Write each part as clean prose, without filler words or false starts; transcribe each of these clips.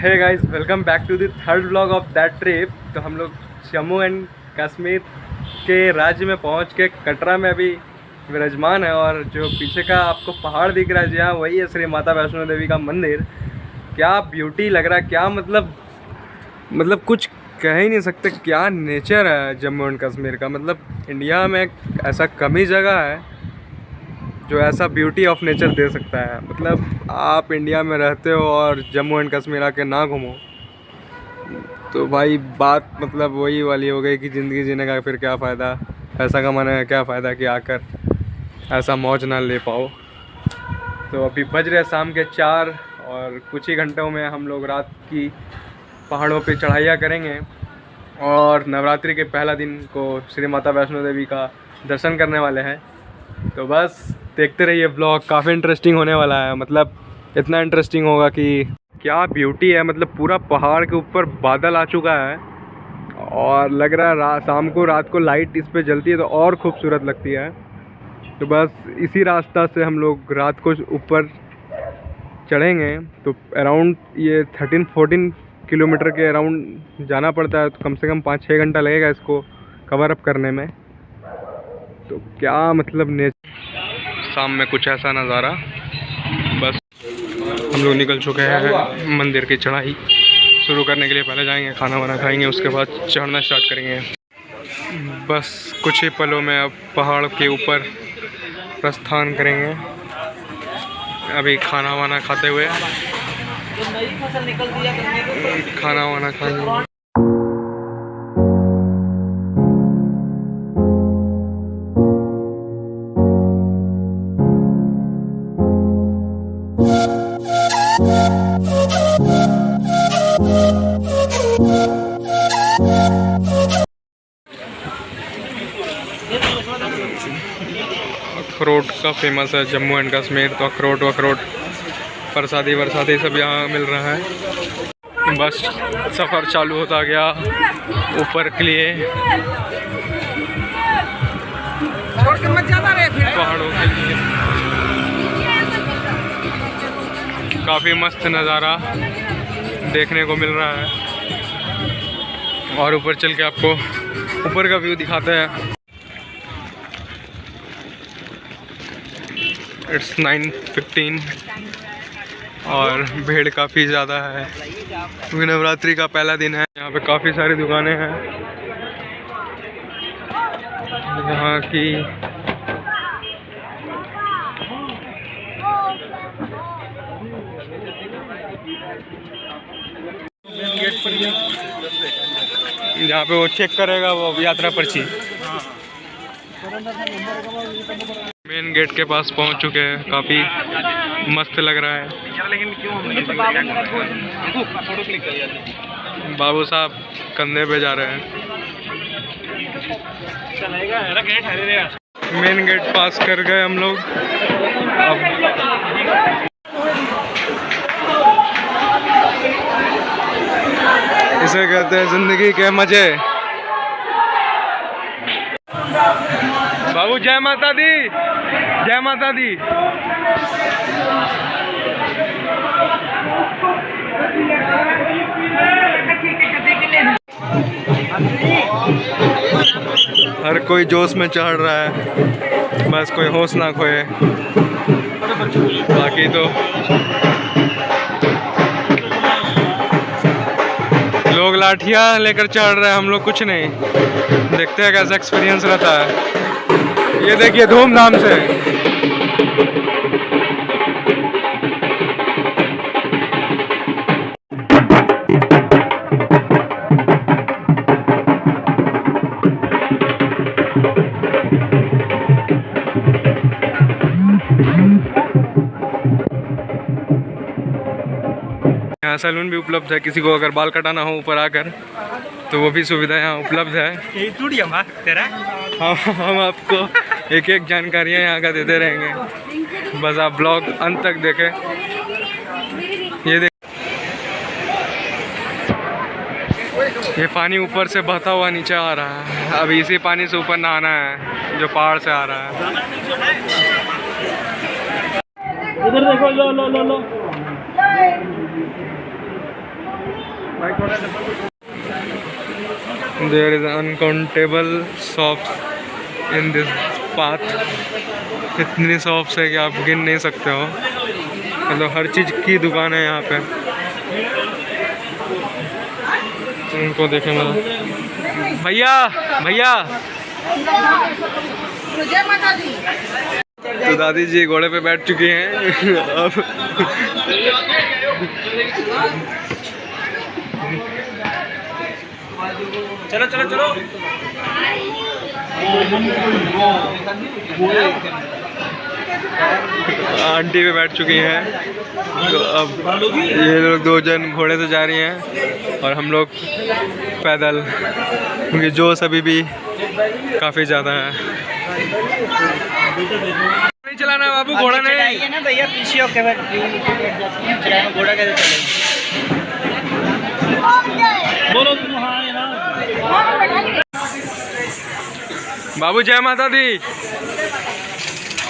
Hey guys, welcome back to the third vlog of that trip. तो हम लोग Jammu and Kashmir के राज्य में पहुंच के कटरा में अभी विराजमान है। और जो पीछे का आपको पहाड़ दिख रहा है जी हाँ, वही है श्री माता वैष्णो देवी का मंदिर। क्या ब्यूटी लग रहा है, क्या मतलब कुछ कह ही नहीं सकते। क्या नेचर है जम्मू एंड कश्मीर का। मतलब इंडिया में ऐसा कम ही जगह है जो ऐसा ब्यूटी ऑफ नेचर दे सकता है। मतलब आप इंडिया में रहते हो और जम्मू एंड कश्मीर आके ना घूमो तो भाई बात मतलब वही वाली हो गई कि ज़िंदगी जीने का फिर क्या फ़ायदा, पैसा कमाने का क्या फ़ायदा कि आकर ऐसा मौज ना ले पाओ। तो अभी बज रहे शाम के 4 और कुछ ही घंटों में हम लोग रात की पहाड़ों पे चढ़ाइयाँ करेंगे और नवरात्रि के पहला दिन को श्री माता वैष्णो देवी का दर्शन करने वाले हैं। तो बस देखते रहिए ब्लॉग, काफ़ी इंटरेस्टिंग होने वाला है। मतलब इतना इंटरेस्टिंग होगा कि क्या ब्यूटी है। मतलब पूरा पहाड़ के ऊपर बादल आ चुका है और लग रहा है शाम को रात को लाइट इस पे जलती है तो और खूबसूरत लगती है। तो बस इसी रास्ता से हम लोग रात को ऊपर चढ़ेंगे। तो अराउंड ये 13-14 किलोमीटर के अराउंड जाना पड़ता है। तो कम से कम 5-6 घंटा लगेगा इसको कवर अप करने में। तो क्या मतलब शाम में कुछ ऐसा नज़ारा। बस हम लोग निकल चुके हैं मंदिर की चढ़ाई शुरू करने के लिए। पहले जाएंगे, खाना वाना खाएंगे, उसके बाद चढ़ना स्टार्ट करेंगे। बस कुछ ही पलों में अब पहाड़ के ऊपर प्रस्थान करेंगे। अभी खाना वाना खाते हुए खाना वाना खाएंगे। अखरोट का फेमस है जम्मू एंड कश्मीर। तो अखरोट प्रसादी वरसादी सब यहाँ मिल रहा है। बस सफ़र चालू होता गया ऊपर के लिए, पहाड़ों के लिए। काफ़ी मस्त नज़ारा देखने को मिल रहा है। और ऊपर चल के आपको ऊपर का व्यू दिखाते हैं। इट्स 9:15 और भीड़ काफ़ी ज़्यादा है क्योंकि नवरात्रि का पहला दिन है। यहाँ पे काफ़ी सारी दुकानें हैं यहाँ की। जहाँ पे वो चेक करेगा वो यात्रा पर्ची। मेन गेट के पास पहुँच चुके हैं। काफ़ी मस्त लग रहा है। बाबू साहब कंधे पे जा रहे हैं। मेन गेट पास कर गए हम लोग। अब इसे कहते हैं जिंदगी के मजे। बाबू जय माता दी, जय माता दी। हर कोई जोश में चढ़ रहा है, बस कोई होश ना खोए। बाकी तो लोग लाठियाँ लेकर चढ़ रहे हैं, हम लोग कुछ नहीं। देखते हैं कैसा एक्सपीरियंस रहता है। ये देखिए धूमधाम से। यहाँ सैलून भी उपलब्ध है, किसी को अगर बाल कटाना हो ऊपर आकर तो वो भी सुविधा यहाँ उपलब्ध है। हम आपको एक एक जानकारियाँ यहाँ का देते रहेंगे। बस आप ब्लॉग अंत तक देखें। ये पानी ऊपर से बहता हुआ नीचे आ रहा है। अभी इसी पानी से ऊपर नहाना है जो पहाड़ से आ रहा है। इधर देखो, लो लो लो लो। There is uncountable shops in this path. इतनी शॉप्स है कि आप गिन नहीं सकते हो, मतलब हर चीज़ की दुकान है यहाँ पे। उनको देखें मतलब भैया भैया। तो दादी जी घोड़े पे बैठ चुकी हैं अब चलो चलो चलो। आंटी पे बैठ चुकी हैं, तो अब ये लोग 2 जन घोड़े से जा रही हैं और हम लोग पैदल, क्योंकि जोश अभी भी काफ़ी ज़्यादा है। नहीं चलाना बाबू, घोड़ा नहीं है ना भैया, पीछे होके घोड़ा कैसे चलेगा? बोलो तुम। हाँ बाबू जय माता दी,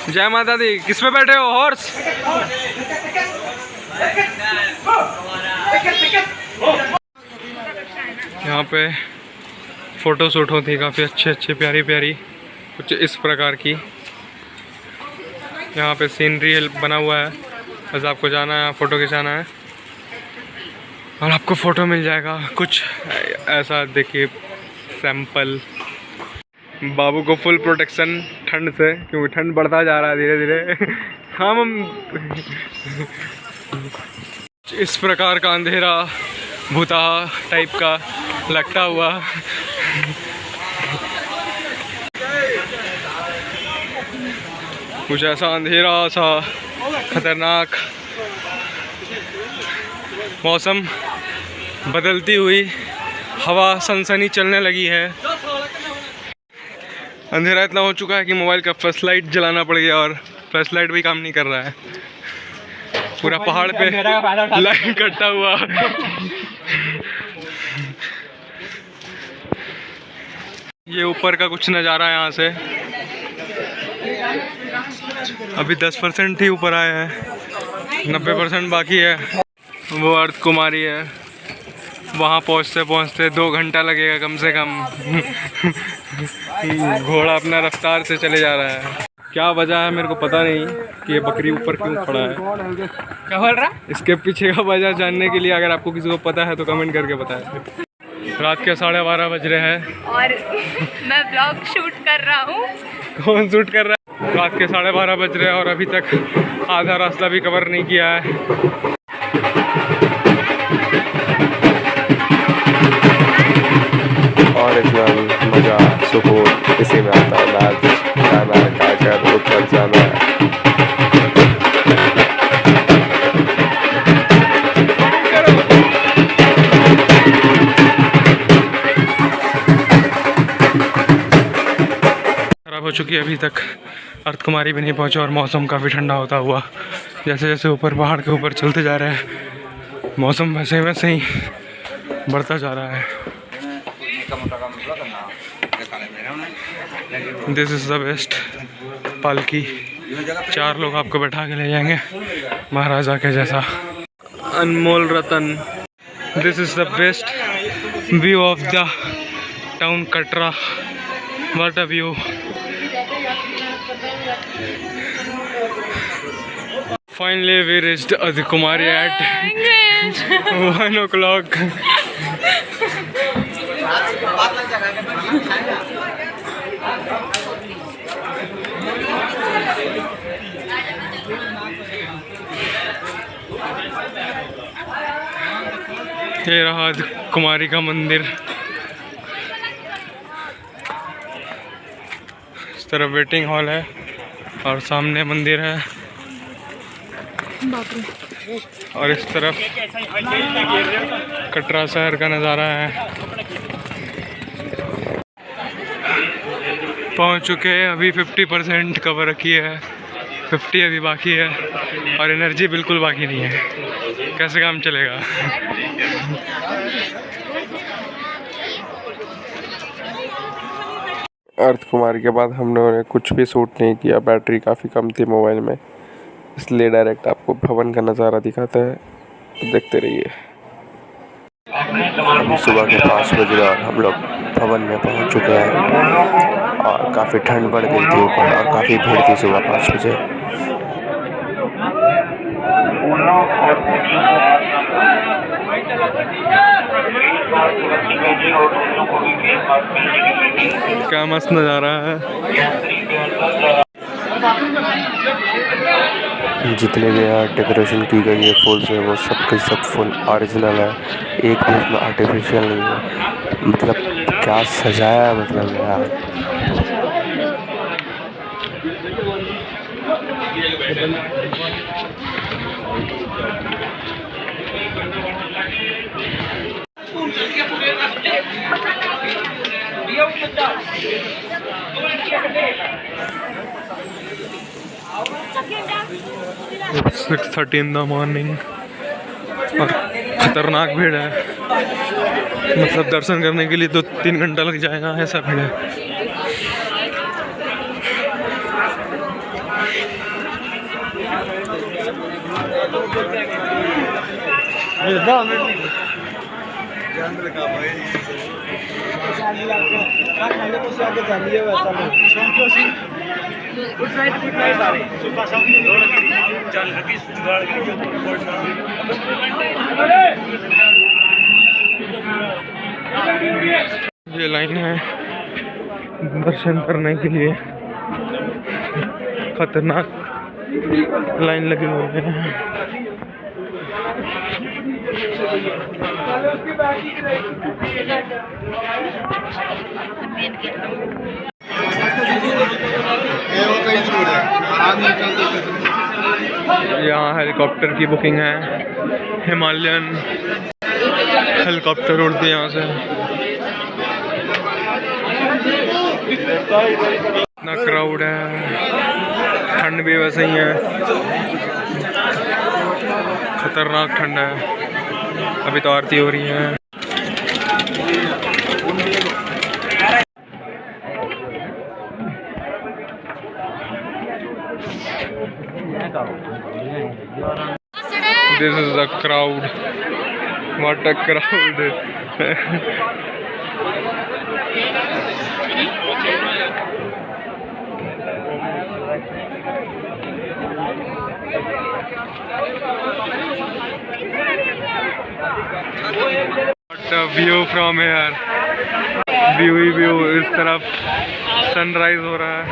जय माता दी। किस पे बैठे हो? हॉर्स? यहाँ पे फ़ोटो शूट होती है काफ़ी अच्छी प्यारी प्यारी, कुछ इस प्रकार की। यहाँ पे सीनरी बना हुआ है, बस आपको जाना है, फ़ोटो खिंचाना है और आपको फ़ोटो मिल जाएगा। कुछ ऐसा देखिए सैंपल। बाबू को फुल प्रोटेक्शन ठंड से, क्योंकि ठंड बढ़ता जा रहा है धीरे धीरे। हम इस प्रकार का अंधेरा भूता टाइप का लगता हुआ कुछ ऐसा अंधेरा सा खतरनाक मौसम, बदलती हुई हवा सनसनी चलने लगी है। अंधेरा इतना हो चुका है कि मोबाइल का फ्लैश लाइट जलाना पड़ गया और फ्लैश लाइट भी काम नहीं कर रहा है। पूरा पहाड़ पे लाइन कटता हुआ ये ऊपर का कुछ नज़ारा है यहाँ से। अभी 10% ही ऊपर आए हैं, 90% बाकी है। वो अर्थ कुमारी है, वहाँ पहुँचते पहुँचते 2 घंटा लगेगा कम से कम। घोड़ा अपना रफ्तार से चले जा रहा है। क्या वजह है मेरे को पता नहीं कि ये बकरी ऊपर क्यों खड़ा है। क्या बोल रहा? इसके पीछे का वजह जानने के लिए अगर आपको किसी को पता है तो कमेंट करके बताएं। रात के 12:30 बज रहे हैं और मैं ब्लॉग शूट कर रहा हूँ। कौन शूट कर रहा है? रात के 12:30 बज रहे हैं और अभी तक आधा रास्ता भी कवर नहीं किया है। और इतना मज़ा सुकून इसी में आता है, नाच गाना गाकर ऊपर जाना। खराब हो चुकी है, अभी तक अर्थ कुमारी भी नहीं पहुंचे और मौसम काफ़ी ठंडा होता हुआ जैसे जैसे ऊपर पहाड़ के ऊपर चलते जा रहे हैं, मौसम वैसे वैसे ही बढ़ता जा रहा है। दिस इज़ द बेस्ट पालकी। 4 लोग आपको बैठा के ले जाएंगे महाराजा के जैसा। अनमोल रतन। This is the best view of the town Katra. What a view. Finally we reached Adhi Kumari at 1 o'clock. ये रहा अधि कुमारी का मंदिर। इस तरफ वेटिंग हॉल है और सामने मंदिर है और इस तरफ कटरा शहर का नज़ारा है। पहुंच चुके हैं, अभी 50% कवर की है, 50 अभी बाकी है और एनर्जी बिल्कुल बाकी नहीं है। कैसे काम चलेगा? अर्थ कुमारी के बाद हम लोगों ने कुछ भी शूट नहीं किया, बैटरी काफ़ी कम थी मोबाइल में, इसलिए डायरेक्ट आपको भवन का नज़ारा दिखाता है, तो देखते रहिए। अभी सुबह के 5 बज रहे और हम लोग भवन में पहुंच चुके हैं और काफ़ी ठंड बढ़ गई थी ऊपर और काफ़ी भीड़ थी सुबह 5 बजे। क्या मस्त नज़ारा है। जितने भी यहाँ डेकोरेशन की गई है फूल से वो सब के सब फुल ओरिजिनल है, एक भी उसमें आर्टिफिशियल नहीं है। मतलब क्या सजाया है मतलब यार। It's 6:30 in the morning और खतरनाक भीड़ है। मतलब दर्शन करने के लिए 2-3 घंटा लग जाएगा, ऐसा भीड़ है। ये लाइन है दर्शन करने के लिए, खतरनाक लाइन लगी हुई है। यहाँ हेलीकॉप्टर की बुकिंग है, हिमालयन हेलीकॉप्टर उड़ती है यहाँ से। इतना क्राउड है, ठंड भी वैसे ही है, खतरनाक ठंड है। अभी तो आरती हो रही है। This is the crowd. What a crowd! What a view from here. View he view। इस तरफ सनराइज हो रहा है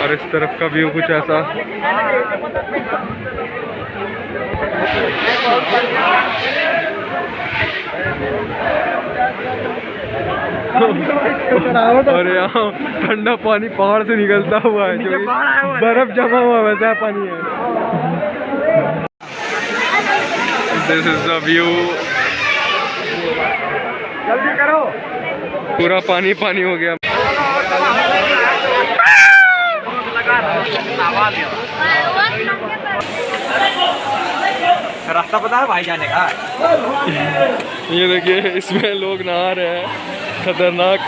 और इस तरफ का व्यू कुछ ऐसा। और यहाँ ठंडा पानी पहाड़ से निकलता हुआ है, जो बर्फ जमा हुआ वैसा पानी है। This is the view. जल्दी करो, पूरा पानी पानी हो गया। रास्ता पता है भाई जाने का? ये देखिए, इसमें लोग नहा रहे हैं, खतरनाक।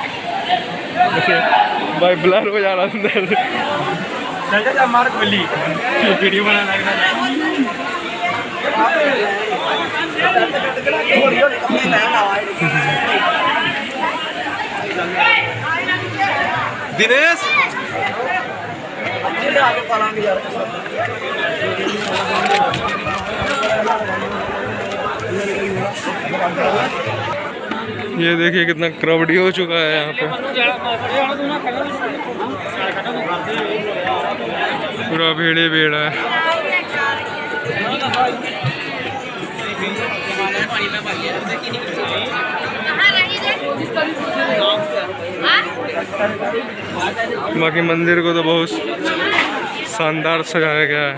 भाई ब्लर हो जा रहा अंदर। चल जा मार्क मिली वीडियो बना लग रहा दिनेश। ये देखिए कितना क्राउडी हो चुका है यहाँ पे, पूरा भीड़ ही भीड़ है। बाकी मंदिर को तो बहुत शानदार सजाया गया है।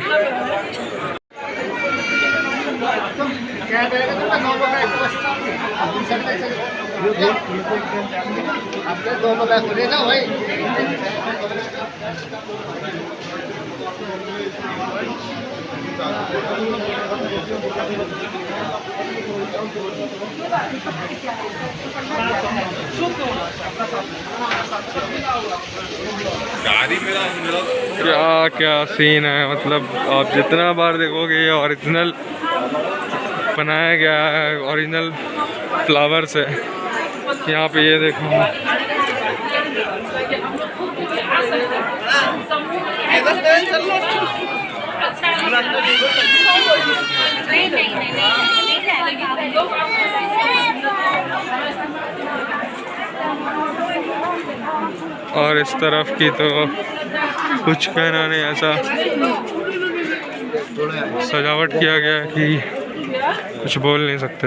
क्या क्या सीन है, मतलब आप जितना बार देखोगे ये ओरिजिनल बनाया गया है ओरिजिनल फ्लावर से। यहाँ पे ये देखो, और इस तरफ की तो कुछ कहना नहीं, ऐसा सजावट किया गया कि कुछ बोल नहीं सकते।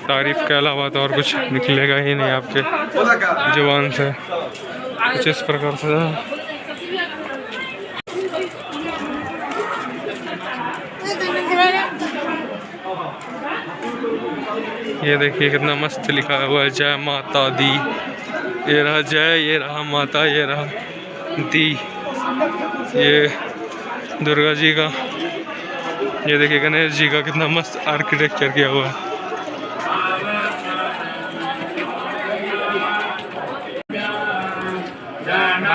तारीफ के अलावा तो और कुछ निकलेगा ही नहीं आपके जुबान से। कुछ इस प्रकार से ये देखिए कितना मस्त लिखा हुआ है, जय माता दी। ये रहा जय, ये रहा माता, ये रहा दी। ये दुर्गा जी का, ये देखिए गणेश जी का कितना मस्त आर्किटेक्चर किया हुआ है।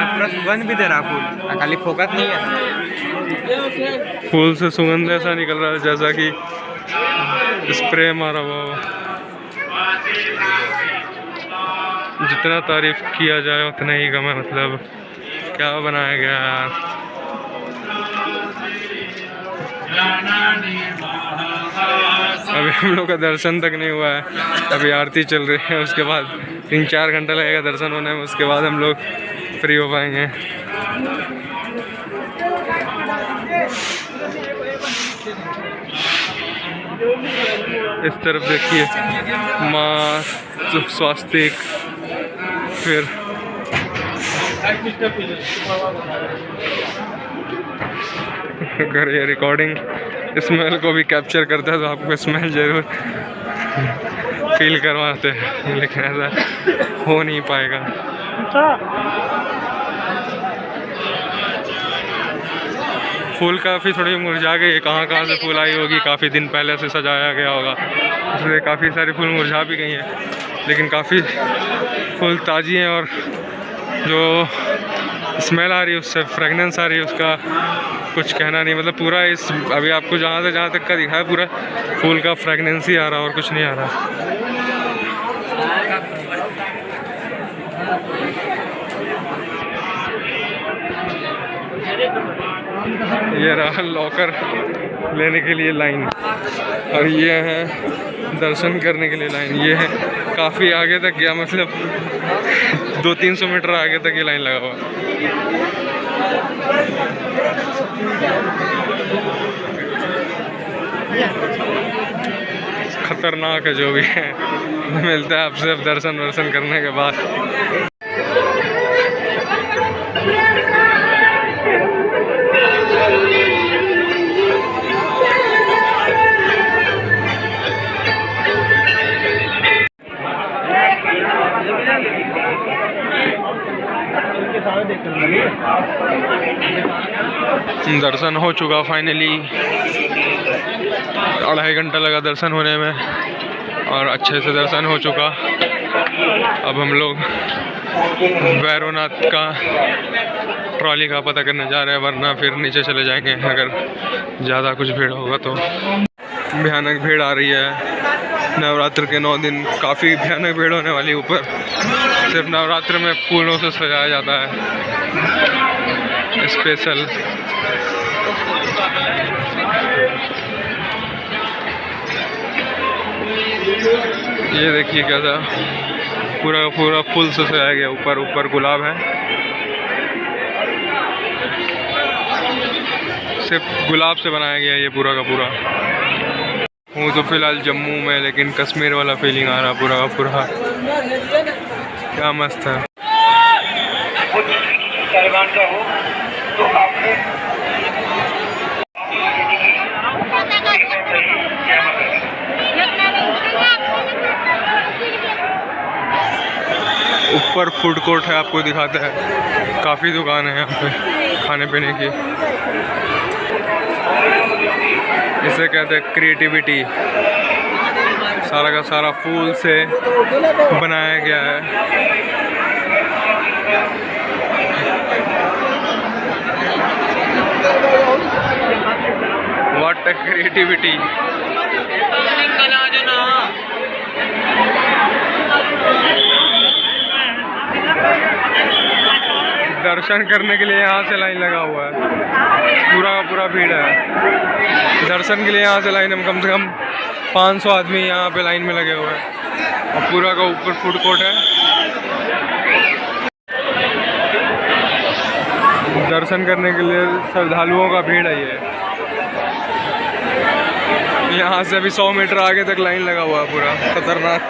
पूरा सुगंध भी दे रहा फूल, खाली फोकस नहीं है। फूल से सुगंध ऐसा निकल रहा है जैसा कि स्प्रे मारा हुआ हो। जितना तारीफ किया जाए उतना ही कम है, मतलब क्या बनाया गया यार। अभी हम लोग का दर्शन तक नहीं हुआ है, अभी आरती चल रही है। उसके बाद 3-4 घंटा लगेगा दर्शन होने में, उसके बाद हम लोग फ्री हो पाएंगे। इस तरफ देखिए माँ स्वास्तिक, फिर अगर ये रिकॉर्डिंग स्मेल को भी कैप्चर करता है तो आपको स्मेल जरूर फील करवाते हैं, लेकिन ऐसा हो नहीं पाएगा। फूल काफ़ी थोड़ी मुरझा गई, कहाँ से फूल आई होगी, काफ़ी दिन पहले से सजाया गया होगा, इसलिए काफ़ी सारे फूल मुरझा भी गई हैं, लेकिन काफ़ी फूल ताज़ी हैं। और जो स्मेल आ रही है उससे, फ्रेगनेंस आ रही है, उसका कुछ कहना नहीं। मतलब पूरा इस अभी आपको जहाँ से जहाँ तक का दिखा है, पूरा फूल का फ्रेगनेंस ही आ रहा और कुछ नहीं आ रहा। ये रहा लॉकर लेने के लिए लाइन, और ये है दर्शन करने के लिए लाइन। ये है काफ़ी आगे तक गया, मतलब 200-300 मीटर आगे तक ये लाइन लगा हुआ। खतरनाक है जो भी है। मिलता है आपसे अब दर्शन वर्शन करने के बाद। दर्शन हो चुका फाइनली, 2.5 घंटा लगा दर्शन होने में और अच्छे से दर्शन हो चुका। अब हम लोग भैरवनाथ का ट्रॉली का पता करने जा रहे हैं, वरना फिर नीचे चले जाएंगे अगर ज़्यादा कुछ भीड़ होगा तो। भयानक भीड़ आ रही है। नवरात्र के 9 दिन काफ़ी भयानक भीड़ होने वाली। ऊपर सिर्फ नवरात्र में फूलों से सजाया जाता है स्पेशल। ये देखिए कैसा पूरा पूरा फूल से सजाया गया। ऊपर गुलाब है, सिर्फ गुलाब से बनाया गया ये पूरा का पूरा। हूँ तो फिलहाल जम्मू में, लेकिन कश्मीर वाला फीलिंग आ रहा पूरा का पूरा। क्या मस्त है। ऊपर फूड कोर्ट है, आपको दिखाते हैं। काफ़ी दुकान है यहाँ पे खाने पीने की। इसे कहते हैं क्रिएटिविटी। सारा का सारा फूल से बनाया गया है। What a creativity. दर्शन करने के लिए यहाँ से लाइन लगा हुआ है, पूरा का पूरा भीड़ है। दर्शन के लिए यहाँ से लाइन में कम से कम 500 आदमी यहाँ पे लाइन में लगे हुए हैं और पूरा का ऊपर फूड कोर्ट है। दर्शन करने के लिए श्रद्धालुओं का भीड़ है ये। यहाँ से अभी 100 मीटर आगे तक लाइन लगा हुआ है, पूरा खतरनाक।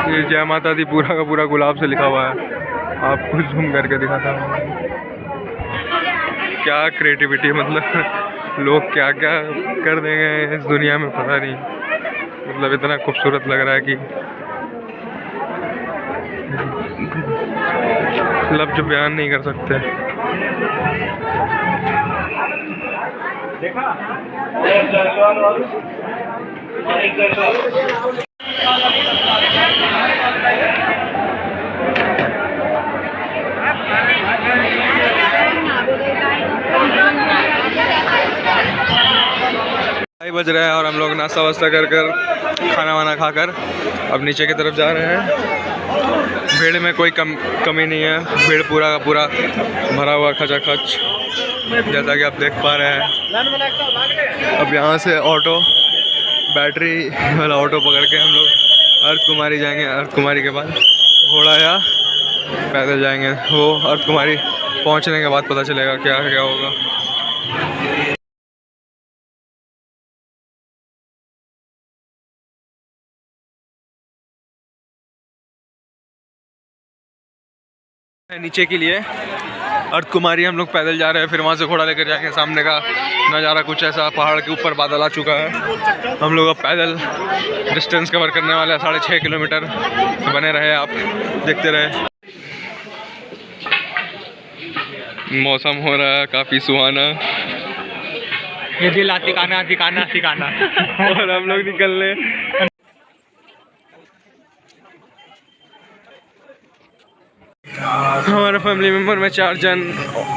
ये जय माता दी पूरा का पूरा गुलाब से लिखा हुआ है, आपको जूम करके दिखाता हूँ। क्या क्रिएटिविटी, मतलब लोग क्या क्या कर देंगे इस दुनिया में पता नहीं। मतलब इतना खूबसूरत लग रहा है कि लफ्ज़ बयान नहीं कर सकते। बज रहा है और हम लोग नाश्ता वास्ता कर खाना वाना खाकर अब नीचे की तरफ जा रहे हैं। भीड़ में कोई कमी नहीं है, भीड़ पूरा का पूरा भरा हुआ खचाखच, जैसा कि आप देख पा रहे हैं। अब यहाँ से ऑटो, बैटरी वाला ऑटो पकड़ के हम लोग अर्थ कुमारी जाएंगे। अर्थ कुमारी के बाद घोड़ा या पैदल जाएंगे, वो अर्थ कुमारी पहुँचने के बाद पता चलेगा क्या क्या होगा। नीचे के लिए अर्थ कुमारी हम लोग पैदल जा रहे हैं, फिर वहाँ से घोड़ा लेकर जाएंगे। सामने का नज़ारा कुछ ऐसा, पहाड़ के ऊपर बादल आ चुका है। हम लोग अब पैदल डिस्टेंस कवर करने वाले हैं 6.5 किलोमीटर। बने रहे आप, देखते रहे। मौसम हो रहा है काफ़ी सुहाना, ये दिल ठिकाना ठिकाना ठिकाना और हम लोग निकलने। हमारे फैमिली मेम्बर में 4 जन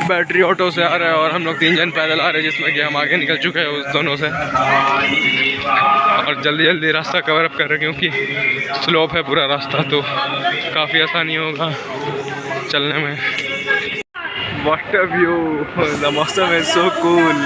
बैटरी ऑटो से आ रहे हैं और हम लोग 3 जन पैदल आ रहे हैं, जिसमें कि हम आगे निकल चुके हैं उस दोनों से। और जल्दी जल्दी रास्ता कवर अप कर रहे हैं क्योंकि स्लोप है पूरा रास्ता, तो काफ़ी आसानी होगा चलने में। व्हाट अ व्यू, द मौसम इज सो कूल।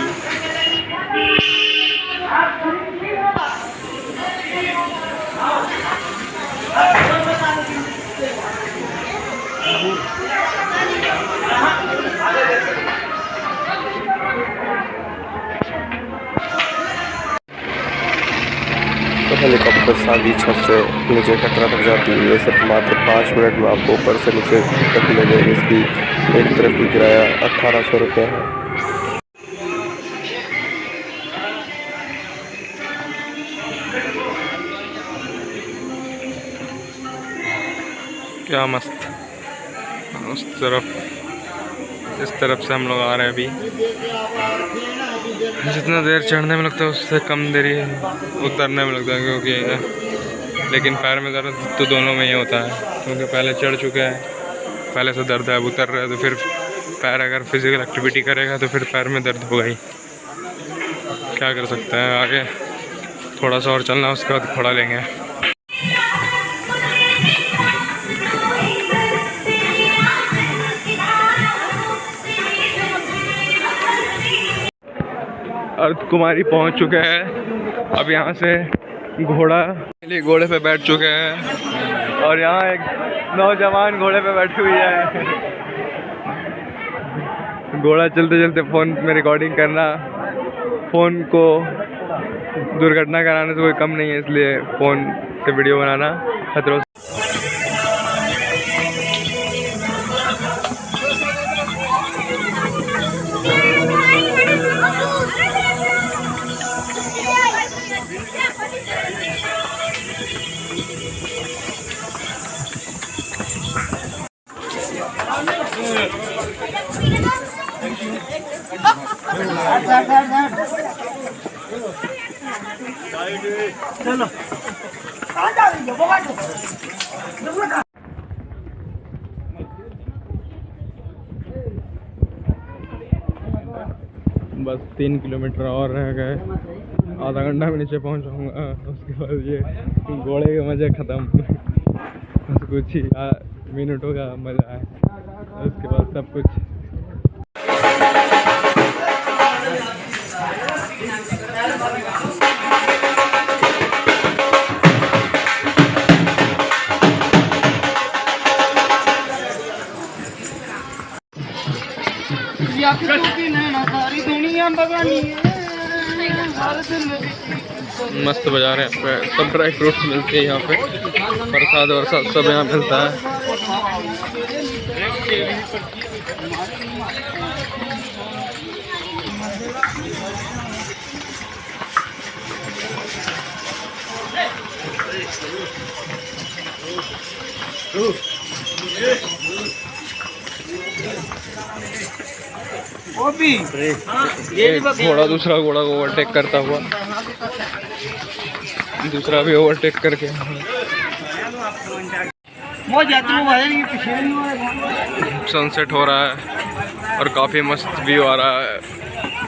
हेलीकॉप्टर सादी छत से नीचे कटरा तक जाती है। ये सिर्फ मात्र 5 मिनट में आपको ऊपर से नीचे तक ले जाएगी। इसकी एक तरफ की किराया 1800 रुपये है। क्या मस्त। उस तरफ, इस तरफ से हम लोग आ रहे हैं अभी। जितना देर चढ़ने में लगता है उससे कम देरी उतरने में लगता है, क्योंकि लेकिन पैर में दर्द तो दोनों में ही होता है, क्योंकि पहले चढ़ चुका है, पहले से दर्द है। अब उतर रहा है तो फिर पैर अगर फिजिकल एक्टिविटी करेगा तो फिर पैर में दर्द होगा ही। क्या कर सकते हैं, आगे थोड़ा सा और चलना, उसके बाद घोड़ा लेंगे। अर्थ कुमारी पहुंच चुके हैं। अब यहाँ से घोड़े पे बैठ चुके हैं और यहाँ एक नौजवान घोड़े पे बैठी हुई है। घोड़ा चलते चलते फ़ोन में रिकॉर्डिंग करना फ़ोन को दुर्घटना कराने से कोई कम नहीं है, इसलिए फ़ोन से वीडियो बनाना खतरों। चलो बस 3 किलोमीटर और रह गए, आधा घंटा में नीचे पहुंच जाऊंगा। उसके बाद ये घोड़े के मज़े ख़त्म। बस कुछ ही मिनटों का मज़ा है, उसके बाद सब कुछ। मस्त बाजार है, सब ड्राई फ्रूट्स मिलते हैं यहाँ पे, प्रसाद वरसाद सब यहाँ मिलता है। घोड़ा दूसरा घोड़ा को ओवरटेक करता हुआ, दूसरा भी ओवरटेक करके सनसेट हो रहा है और काफ़ी मस्त व्यू आ रहा है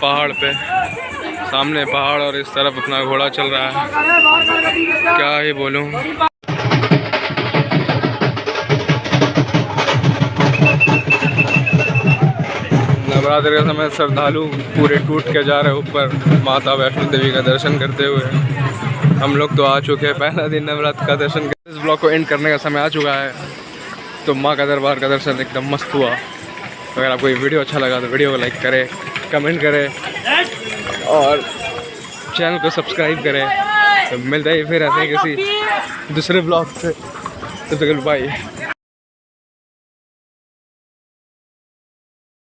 पहाड़ पे। सामने पहाड़ और इस तरफ अपना घोड़ा चल रहा है, क्या ही बोलूं। नवरात्र के समय श्रद्धालु पूरे टूट के जा रहे ऊपर माता वैष्णो देवी का दर्शन करते हुए। हम लोग तो आ चुके हैं, पहला दिन नवरात्र का दर्शन कर। इस ब्लॉग को एंड करने का समय आ चुका है, तो माँ का दरबार का दर्शन एकदम मस्त हुआ। अगर आपको ये वीडियो अच्छा लगा तो वीडियो को लाइक करें, कमेंट करें और चैनल को सब्सक्राइब करें। तो मिलते ही फिर ऐसे किसी दूसरे ब्लॉग से, तो बाय।